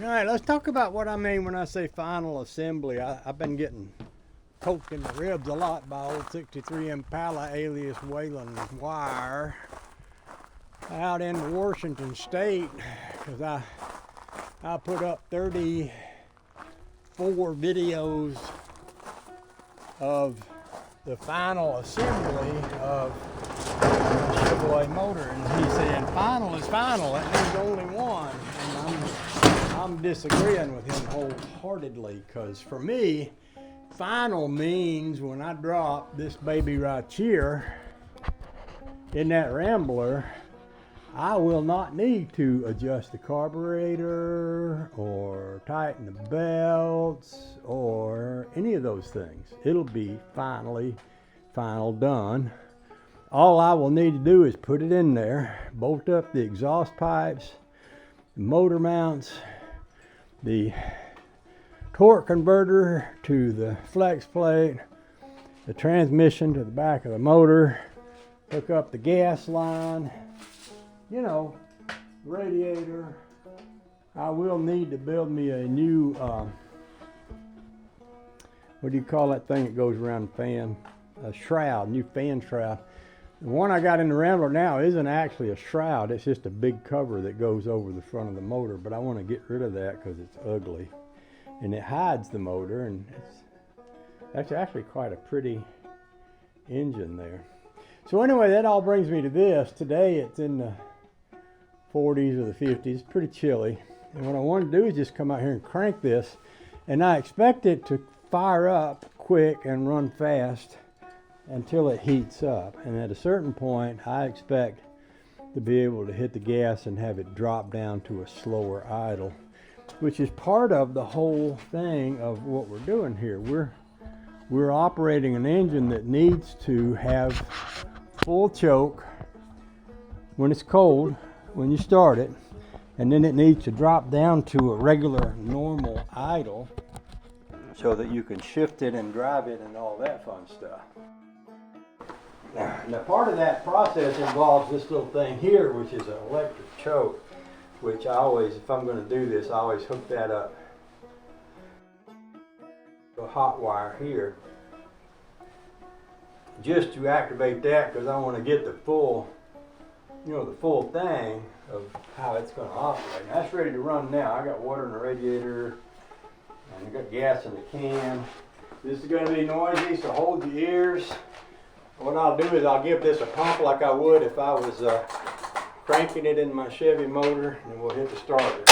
All right, let's talk about what I mean when I say final assembly. I've been getting poked in the ribs a lot by old 63 Impala alias Waylon Wire out in Washington State, because I put up 34 videos of the final assembly of the Chevy motor, and he's saying final is final, that means only one. And I'm disagreeing with him wholeheartedly, because for me, final means when I drop this baby right here in that Rambler, I will not need to adjust the carburetor or tighten the belts or any of those things. It'll be final done. All I will need to do is put it in there, bolt up the exhaust pipes, the motor mounts, the torque converter to the flex plate, the transmission to the back of the motor, hook up the gas line, you know, radiator. I will need to build me a new, what do you call that thing that goes around the fan? A shroud, new fan shroud. The one I got in the Rambler now isn't actually a shroud, it's just a big cover that goes over the front of the motor, but I want to get rid of that because it's ugly. And it hides the motor, and that's actually quite a pretty engine there. So anyway, that all brings me to this. Today it's in the 40s or the 50s, pretty chilly. And what I want to do is just come out here and crank this, and I expect it to fire up quick and run fast until it heats up. And at a certain point, I expect to be able to hit the gas and have it drop down to a slower idle, which is part of the whole thing of what we're doing here. We're operating an engine that needs to have full choke when it's cold, when you start it, and then it needs to drop down to a regular normal idle so that you can shift it and drive it and all that fun stuff. Now part of that process involves this little thing here, which is an electric choke, which I always, if I'm going to do this, I always hook that up to a hot wire here just to activate that, because I want to get the full, you know, the full thing of how it's going to operate. Now, that's ready to run now. I got water in the radiator and I got gas in the can. This is going to be noisy, so hold your ears. What I'll do is I'll give this a pump like I would if I was cranking it in my Chevy motor, and we'll hit the starter.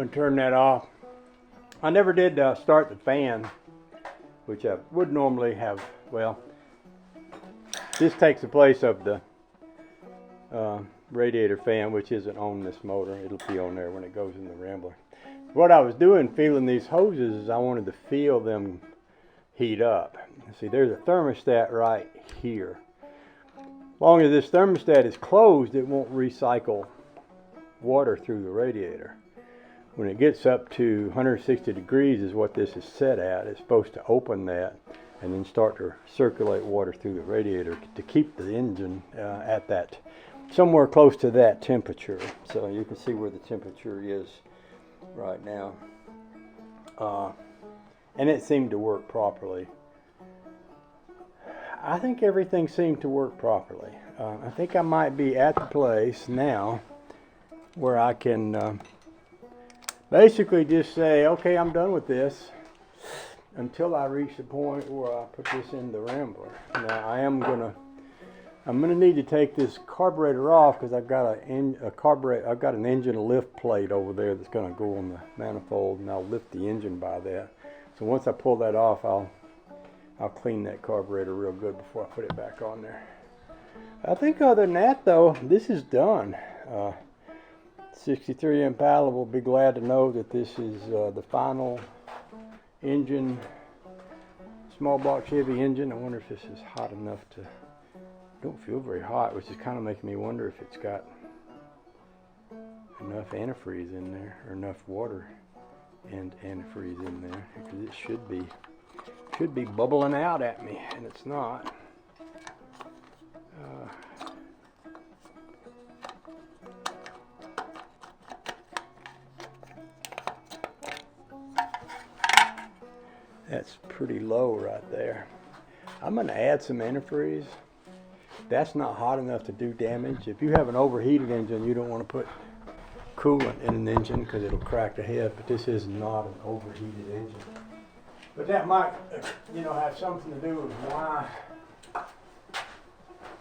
going to turn that off. I never did start the fan, which I would normally have. Well, this takes the place of the radiator fan, which isn't on this motor. It'll be on there when it goes in the Rambler. What I was doing, feeling these hoses, is I wanted to feel them heat up. See, there's a thermostat right here. As long as this thermostat is closed, it won't recycle water through the radiator. When it gets up to 160 degrees is what this is set at. It's supposed to open that and then start to circulate water through the radiator to keep the engine at that, somewhere close to that temperature. So you can see where the temperature is right now. And it seemed to work properly. I think everything seemed to work properly. I think I might be at the place now where I can basically just say, okay, I'm done with this, until I reach the point where I put this in the Rambler. Now I'm gonna need to take this carburetor off, because I've got an engine lift plate over there that's gonna go on the manifold, and I'll lift the engine by that. So once I pull that off, I'll clean that carburetor real good before I put it back on there. I think other than that though, this is done. 63 Impala will be glad to know that this is the final engine, small block Chevy engine. I wonder if this is hot enough to, don't feel very hot, which is kind of making me wonder if it's got enough antifreeze in there, or enough water and antifreeze in there, because it should be bubbling out at me, and it's not. That's pretty low right there. I'm going to add some antifreeze. That's not hot enough to do damage. If you have an overheated engine, you don't want to put coolant in an engine because it'll crack the head, but this is not an overheated engine. But that might, have something to do with why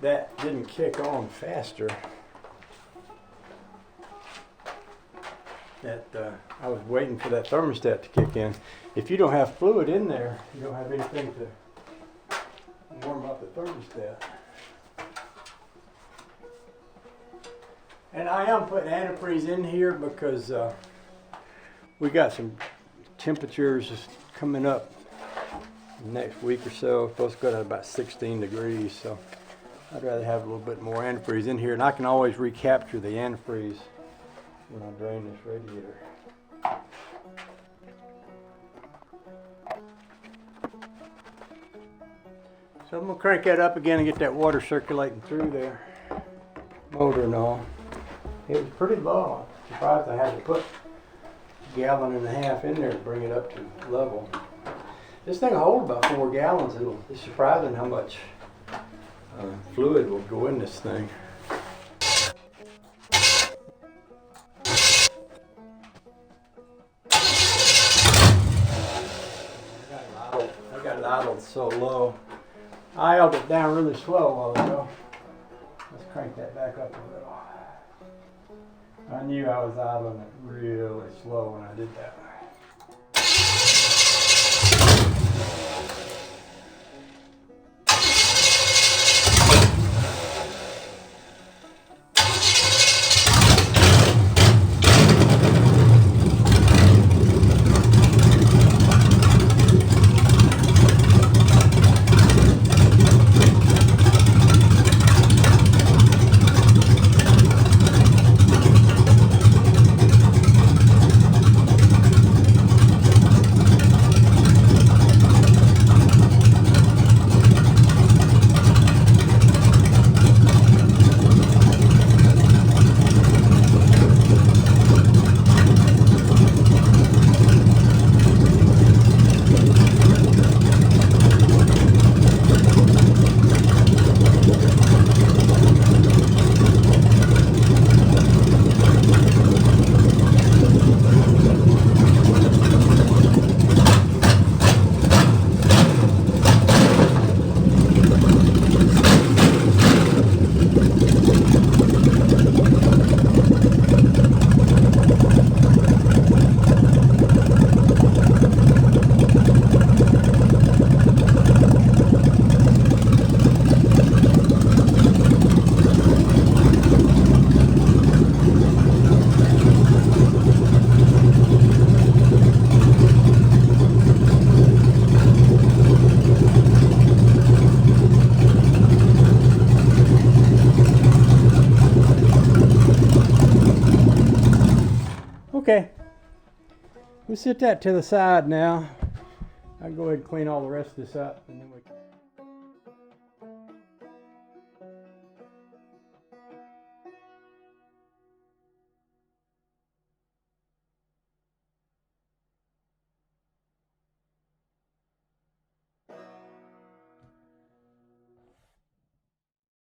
that didn't kick on faster. I was waiting for that thermostat to kick in. If you don't have fluid in there, you don't have anything to warm up the thermostat. And I am putting antifreeze in here because we got some temperatures coming up next week or so. It's supposed to go to about 16 degrees, so I'd rather have a little bit more antifreeze in here, and I can always recapture the antifreeze when I drain this radiator. So I'm going to crank that up again and get that water circulating through there, motor and all. It was pretty low. I'm surprised I had to put a gallon and a half in there to bring it up to level. This thing will hold about 4 gallons. It's surprising how much fluid will go in this thing. I got it idled so low. I held it down really slow a while ago. Let's crank that back up a little. I knew I was idling it really slow when I did that. Okay, we'll set that to the side now. I'll go ahead and clean all the rest of this up, and then